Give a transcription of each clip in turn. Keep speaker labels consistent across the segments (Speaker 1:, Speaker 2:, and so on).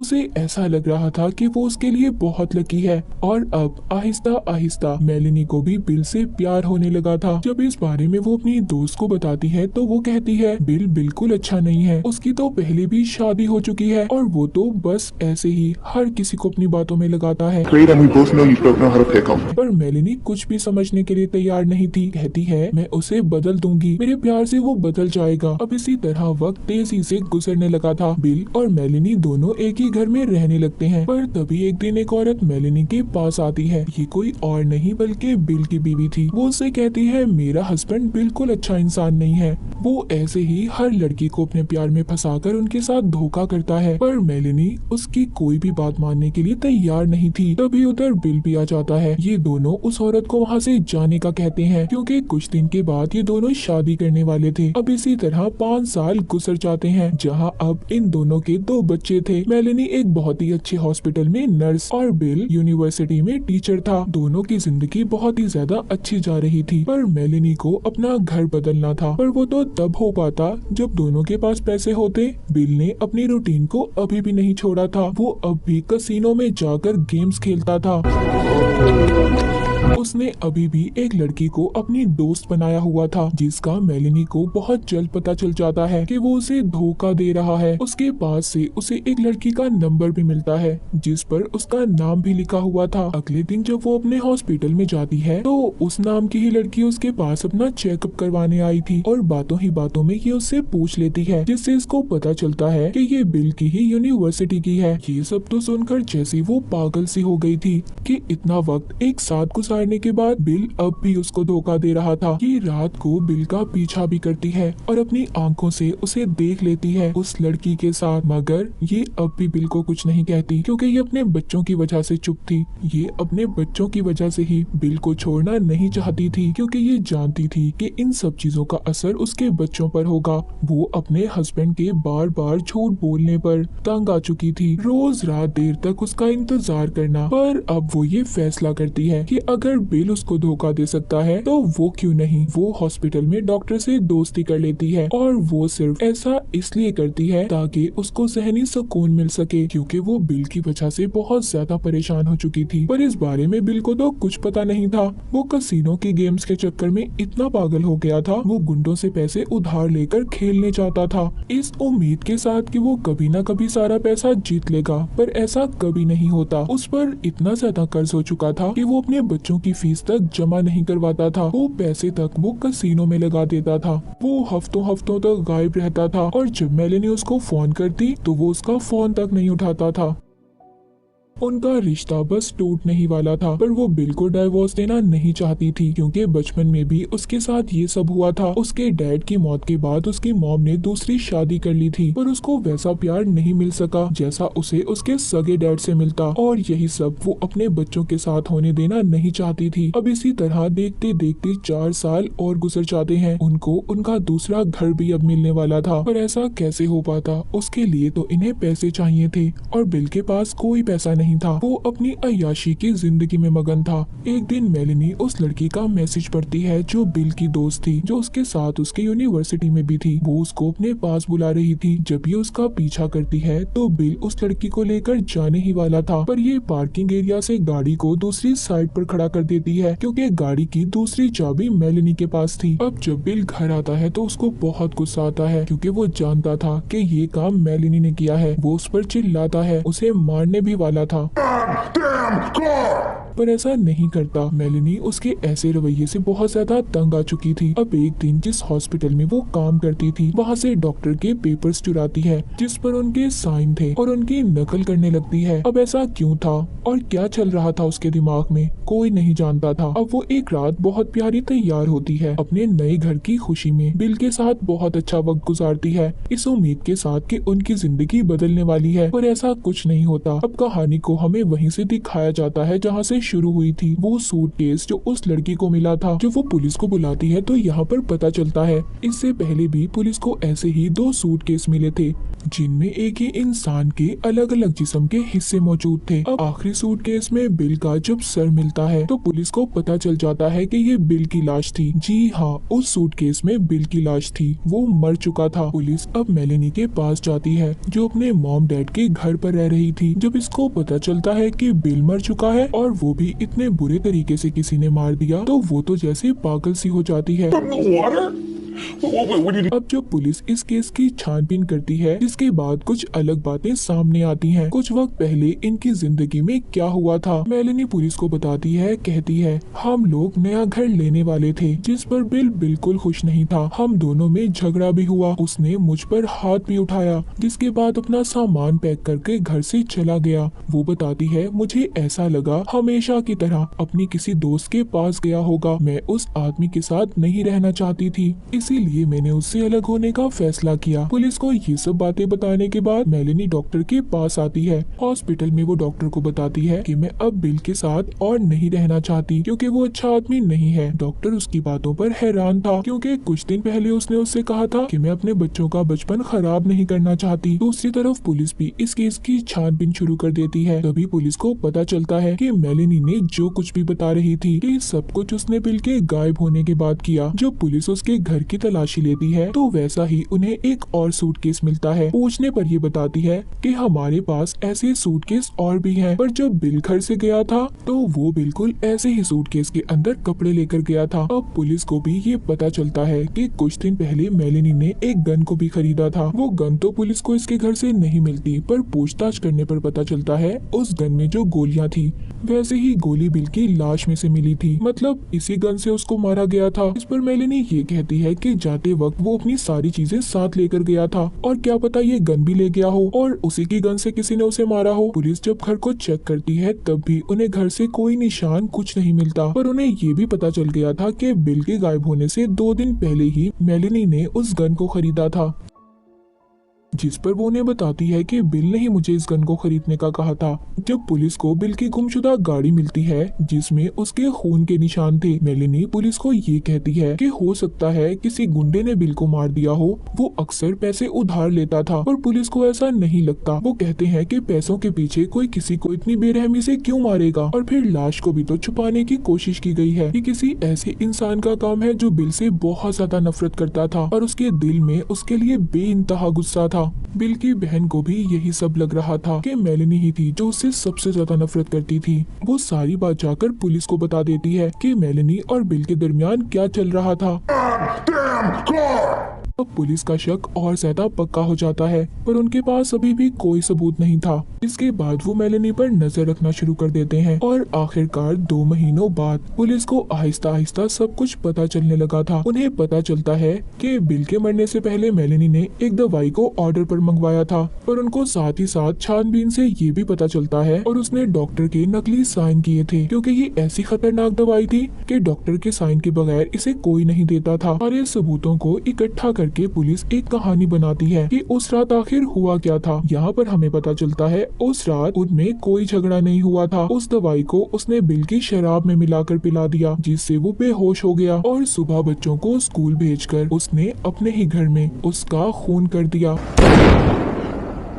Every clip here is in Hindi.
Speaker 1: उसे ऐसा लग रहा था कि वो उसके लिए बहुत लकी है और अब आहिस्ता आहिस्ता मेलिनी को भी बिल से प्यार होने लगा था। जब इस बारे में वो अपनी दोस्त को बताती है तो वो कहती है बिल बिल्कुल अच्छा नहीं है, उसकी तो पहले भी शादी हो चुकी है और वो तो बस ऐसे ही हर किसी को अपनी बातों में लगाता है।
Speaker 2: Great, and we both know you don't know how to pick 'em.
Speaker 1: पर मेलिनी कुछ भी समझने के लिए तैयार नहीं थी। कहती है मैं उसे बदल दूंगी, मेरे प्यार से वो बदल जाएगा। अब इसी तरह वक्त तेजी से गुजरने लगा था। बिल और मेलिनी दोनों एक ही घर में रहने लगते हैं। पर तभी एक दिन एक औरत मेलिनी के पास आती है। ये कोई और नहीं बल्कि बिल की बीवी थी। वो उससे कहती है मेरा हस्बैंड बिल्कुल अच्छा इंसान नहीं है, वो ऐसे ही हर लड़की को अपने प्यार में फंसाकर उनके साथ धोखा करता है। पर मेलिनी उसकी कोई भी बात मानने के लिए तैयार नहीं थी। तभी उधर बिल भी आ जाता है। ये दोनों उस औरत को वहाँ से जाने का कहते हैं क्योंकि कुछ दिन के बाद ये दोनों शादी करने वाले थे। अब इसी तरह 5 साल गुजर जाते हैं जहाँ अब इन दोनों के 2 बच्चे थे। मेलिनी एक बहुत ही अच्छे हॉस्पिटल में नर्स और बिल यूनिवर्सिटी में टीचर था। दोनों की जिंदगी बहुत ही ज्यादा अच्छी जा रही थी। पर मेलिनी को अपना घर बदलना था, पर वो तो तब हो पाता जब दोनों के पास पैसे होते। बिल ने अपनी रूटीन को अभी भी नहीं छोड़ा था। वो अब भी कसिनो में जाकर गेम्स खेलता था। उसने अभी भी एक लड़की को अपनी दोस्त बनाया हुआ था जिसका मेलिनी को बहुत जल्द पता चल जाता है कि वो उसे धोखा दे रहा है। उसके पास से उसे एक लड़की का नंबर भी मिलता है जिस पर उसका नाम भी लिखा हुआ था। अगले दिन जब वो अपने हॉस्पिटल में जाती है तो उस नाम की ही लड़की उसके पास अपना चेकअप करवाने आई थी और बातों ही बातों में ये उससे पूछ लेती है, जिससे इसको पता चलता है कि ये बिल की ही यूनिवर्सिटी की है। ये सब तो सुनकर जैसी वो पागल सी हो गई थी कि इतना वक्त एक साथ गुजारने के बाद बिल अब भी उसको धोखा दे रहा था। ये रात को बिल का पीछा भी करती है और अपनी आंखों से उसे देख लेती है उस लड़की के साथ, मगर ये अब भी बिल को कुछ नहीं कहती क्योंकि ये अपने बच्चों की वजह से चुप थी। ये अपने बच्चों की वजह से ही बिल को छोड़ना नहीं चाहती थी क्योंकि ये जानती थी कि इन सब चीजों का असर उसके बच्चों पर होगा। वो अपने हस्बैंड के बार बार झूठ बोलने पर तंग आ चुकी थी, रोज रात देर तक उसका इंतजार करना। पर अब वो ये फैसला करती है कि अगर बिल उसको धोखा दे सकता है तो वो क्यों नहीं। वो हॉस्पिटल में डॉक्टर से दोस्ती कर लेती है और वो सिर्फ ऐसा इसलिए करती है ताकि उसको ज़हनी सुकून मिल सके क्योंकि वो बिल की वजह से बहुत ज्यादा परेशान हो चुकी थी। पर इस बारे में बिल को तो कुछ पता नहीं था। वो कसिनो के गेम्स के चक्कर में इतना पागल हो गया था, वो गुंडों से पैसे उधार लेकर खेलने चाहता था इस उम्मीद के साथ कि वो कभी ना कभी सारा पैसा जीत लेगा। पर ऐसा कभी नहीं होता। उस पर इतना ज्यादा कर्ज हो चुका था कि वो अपने बच्चों की फीस तक जमा नहीं करवाता था। वो पैसे तक वो कसिनो में लगा देता था। वो हफ्तों हफ्तों तक गायब रहता था और जब मेलिनी उसको फोन करती तो वो उसका फोन तक नहीं उठाता था। उनका रिश्ता बस टूटने ही वाला था, पर वो बिल को डाइवोर्स देना नहीं चाहती थी क्योंकि बचपन में भी उसके साथ ये सब हुआ था। उसके डैड की मौत के बाद उसकी मॉम ने दूसरी शादी कर ली थी, पर उसको वैसा प्यार नहीं मिल सका जैसा उसे उसके सगे डैड से मिलता और यही सब वो अपने बच्चों के साथ होने देना नहीं चाहती थी। अब इसी तरह देखते देखते 4 साल और गुजर जाते हैं। उनको उनका दूसरा घर भी अब मिलने वाला था, पर ऐसा कैसे हो पाता। उसके लिए तो इन्हें पैसे चाहिए थे और बिल के पास कोई पैसा नहीं था। वो अपनी अय्याशी की जिंदगी में मगन था। एक दिन मेलिनी उस लड़की का मैसेज पढ़ती है जो बिल की दोस्त थी, जो उसके साथ उसके यूनिवर्सिटी में भी थी। वो उसको अपने पास बुला रही थी। जब ये उसका पीछा करती है तो बिल उस लड़की को लेकर जाने ही वाला था, पर ये पार्किंग एरिया से गाड़ी को दूसरी साइड पर खड़ा कर देती है क्योंकि गाड़ी की दूसरी चाबी मेलिनी के पास थी। अब जब बिल घर आता है तो उसको बहुत गुस्सा आता है क्योंकि वो जानता था कि ये काम मेलिनी ने किया है। वो उस पर चिल्लाता है, उसे मारने भी वाला था,
Speaker 2: Damn car!
Speaker 1: पर ऐसा नहीं करता। मेलिनी उसके ऐसे रवैये से बहुत ज्यादा तंग आ चुकी थी। अब एक दिन जिस हॉस्पिटल में वो काम करती थी वहाँ से डॉक्टर के पेपर्स चुराती है जिस पर उनके साइन थे और उनकी नकल करने लगती है। अब ऐसा क्यों था और क्या चल रहा था उसके दिमाग में कोई नहीं जानता था। अब वो एक रात बहुत प्यारी तैयार होती है अपने नए घर की खुशी में, बिल के साथ बहुत अच्छा वक्त गुजारती है इस उम्मीद के साथ कि उनकी जिंदगी बदलने वाली है, पर ऐसा कुछ नहीं होता। अब कहानी को हमें वहीं से दिखाया जाता है जहाँ से शुरू हुई थी। वो सूटकेस जो उस लड़की को मिला था, जो वो पुलिस को बुलाती है तो यहाँ पर पता चलता है इससे पहले भी पुलिस को ऐसे ही 2 सूटकेस मिले थे जिनमें एक ही इंसान के अलग अलग जिस्म के हिस्से मौजूद थे। अब आखिरी सूटकेस में बिल का जब सर मिलता है तो पुलिस को पता चल जाता है कि ये बिल की लाश थी। जी हाँ, उस सूटकेस में बिल की लाश थी, वो मर चुका था। पुलिस अब मेलेनी के पास जाती है जो अपने मॉम डैड के घर पर रह रही थी। जब इसको पता चलता है कि बिल मर चुका है और वो भी इतने बुरे तरीके से किसी ने मार दिया तो वो तो जैसे पागल सी हो जाती है।
Speaker 2: Water? What did
Speaker 1: अब जब पुलिस इस केस की छानबीन करती है जिसके बाद कुछ अलग बातें सामने आती हैं। कुछ वक्त पहले इनकी जिंदगी में क्या हुआ था, मेलेनी पुलिस को बताती है। कहती है हम लोग नया घर लेने वाले थे जिस पर बिल बिल्कुल खुश नहीं था। हम दोनों में झगड़ा भी हुआ, उसने मुझ पर हाथ भी उठाया जिसके बाद अपना सामान पैक करके घर से चला गया। वो बताती है मुझे ऐसा लगा हमेशा की तरह अपनी किसी दोस्त के पास गया होगा। मैं उस आदमी के साथ नहीं रहना चाहती थी, इसीलिए मैंने उससे अलग होने का फैसला किया। पुलिस को ये सब बातें बताने के बाद मेलेनी डॉक्टर के पास आती है। हॉस्पिटल में वो डॉक्टर को बताती है कि मैं अब बिल के साथ और नहीं रहना चाहती क्योंकि वो अच्छा आदमी नहीं है। डॉक्टर उसकी बातों पर हैरान था क्योंकि कुछ दिन पहले उसने उससे कहा था कि मैं अपने बच्चों का बचपन खराब नहीं करना चाहती। दूसरी तरफ पुलिस भी इस केस की छानबीन शुरू कर देती है। तभी पुलिस को पता चलता है कि मेलेनी ने जो कुछ भी बता रही थी कि सब कुछ उसने बिल के गायब होने के बाद किया। जब पुलिस उसके घर की तलाशी लेती है तो वैसा ही उन्हें एक और सूटकेस मिलता है। पूछने पर ये बताती है कि हमारे पास ऐसे सूटकेस और भी हैं, पर जब बिल घर से गया था तो वो बिल्कुल ऐसे ही सूटकेस के अंदर कपड़े लेकर गया था। अब पुलिस को भी ये पता चलता है कि कुछ दिन पहले मेलेनी ने एक गन को भी खरीदा था। वो गन तो पुलिस को इसके घर से नहीं मिलती, पर पूछताछ करने पर पता चलता है उस गन में जो गोलियां थी वैसे ही गोली बिल की लाश में से मिली थी, मतलब इसी गन से उसको मारा गया था। इस पर मेलेनी ये कहती है कि जाते वक्त वो अपनी सारी चीजें साथ लेकर गया था और क्या पता ये गन भी ले गया हो और उसी की गन से किसी ने उसे मारा हो। पुलिस जब घर को चेक करती है तब भी उन्हें घर से कोई निशान कुछ नहीं मिलता, पर उन्हें ये भी पता चल गया था कि बिल के गायब होने से 2 दिन पहले ही मेलेनी ने उस गन को खरीदा था, जिस पर वो उन्हें बताती है कि बिल ने ही मुझे इस गन को खरीदने का कहा था। जब पुलिस को बिल की गुमशुदा गाड़ी मिलती है जिसमें उसके खून के निशान थे, मेलेनी पुलिस को ये कहती है कि हो सकता है किसी गुंडे ने बिल को मार दिया हो। वो अक्सर पैसे उधार लेता था पर पुलिस को ऐसा नहीं लगता। वो कहते हैं कि पैसों के पीछे कोई किसी को इतनी बेरहमी से क्यों मारेगा, और फिर लाश को भी तो छुपाने की कोशिश की गई है। ये किसी ऐसे इंसान का काम है जो बिल से बहुत ज्यादा नफरत करता था और उसके दिल में उसके लिए बेइंतहा गुस्सा था। बिल की बहन को भी यही सब लग रहा था कि मेलेनी ही थी जो उससे सबसे ज्यादा नफरत करती थी। वो सारी बात जाकर पुलिस को बता देती है कि मेलेनी और बिल के दरमियान क्या चल रहा था।
Speaker 2: damn car?
Speaker 1: अब पुलिस का शक और ज्यादा पक्का हो जाता है, पर उनके पास अभी भी कोई सबूत नहीं था। इसके बाद वो मेलेनी पर नजर रखना शुरू कर देते हैं और आखिरकार 2 महीनों बाद पुलिस को आहिस्ता आहिस्ता सब कुछ पता चलने लगा था। उन्हें पता चलता है कि बिल के मरने से पहले मेलेनी ने एक दवाई को ऑर्डर पर मंगवाया था, पर उनको साथ ही साथ छानबीन से ये भी पता चलता है और उसने डॉक्टर के नकली साइन किए थे क्योंकि ये ऐसी खतरनाक दवाई थी कि डॉक्टर के साइन के बगैर इसे कोई नहीं देता था। और ये सबूतों को इकट्ठा करके पुलिस एक कहानी बनाती है कि उस रात आखिर हुआ क्या था। यहाँ पर हमें पता चलता है उस रात उनमें कोई झगड़ा नहीं हुआ था। उस दवाई को उसने बिल की शराब में मिलाकर पिला दिया जिससे वो बेहोश हो गया और सुबह बच्चों को स्कूल भेजकर उसने अपने ही घर में उसका खून कर दिया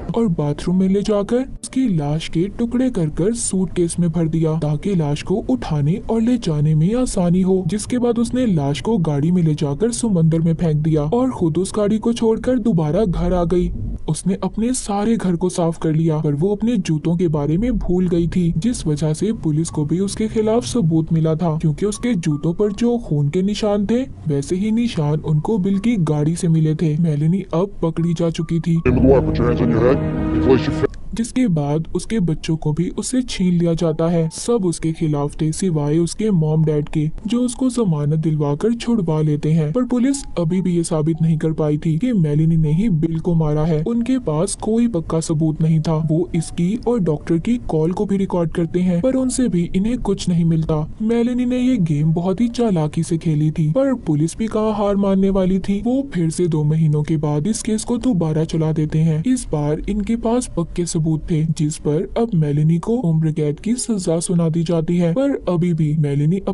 Speaker 1: और बाथरूम में ले जाकर उसकी लाश के टुकड़े कर कर सूटकेस में भर दिया ताकि लाश को उठाने और ले जाने में आसानी हो। जिसके बाद उसने लाश को गाड़ी में ले जाकर समंदर में फेंक दिया और खुद उस गाड़ी को छोड़कर दोबारा घर आ गई। उसने अपने सारे घर को साफ कर लिया पर वो अपने जूतों के बारे में भूल गई थी, जिस वजह से पुलिस को भी उसके खिलाफ सबूत मिला था क्योंकि उसके जूतों पर जो खून के निशान थे वैसे ही निशान उनको बिल की गाड़ी से मिले थे। मेलेनी अब पकड़ी जा चुकी थी,
Speaker 2: Name of the Lord, put your hands on your head and place your face.
Speaker 1: जिसके बाद उसके बच्चों को भी उससे छीन लिया जाता है। सब उसके खिलाफ थे सिवाय उसके मॉम डैड के जो उसको जमानत दिलवाकर छुड़वा लेते हैं, पर पुलिस अभी भी ये साबित नहीं कर पाई थी कि मेलेनी ने ही बिल को मारा है। उनके पास कोई पक्का सबूत नहीं था। वो इसकी और डॉक्टर की कॉल को भी रिकॉर्ड करते हैं पर उनसे भी इन्हें कुछ नहीं मिलता। मेलेनी ने ये गेम बहुत ही चालाकी से खेली थी पर पुलिस भी कहाँ हार मानने वाली थी। वो फिर से 2 महीनों के बाद इस केस को दोबारा चला देते हैं। इस बार इनके पास पक्के सबूत थे, जिस पर अब मेलेनी को उम्र कैद की सजा सुना दी जाती है। पर अभी भी मेलेनी अपने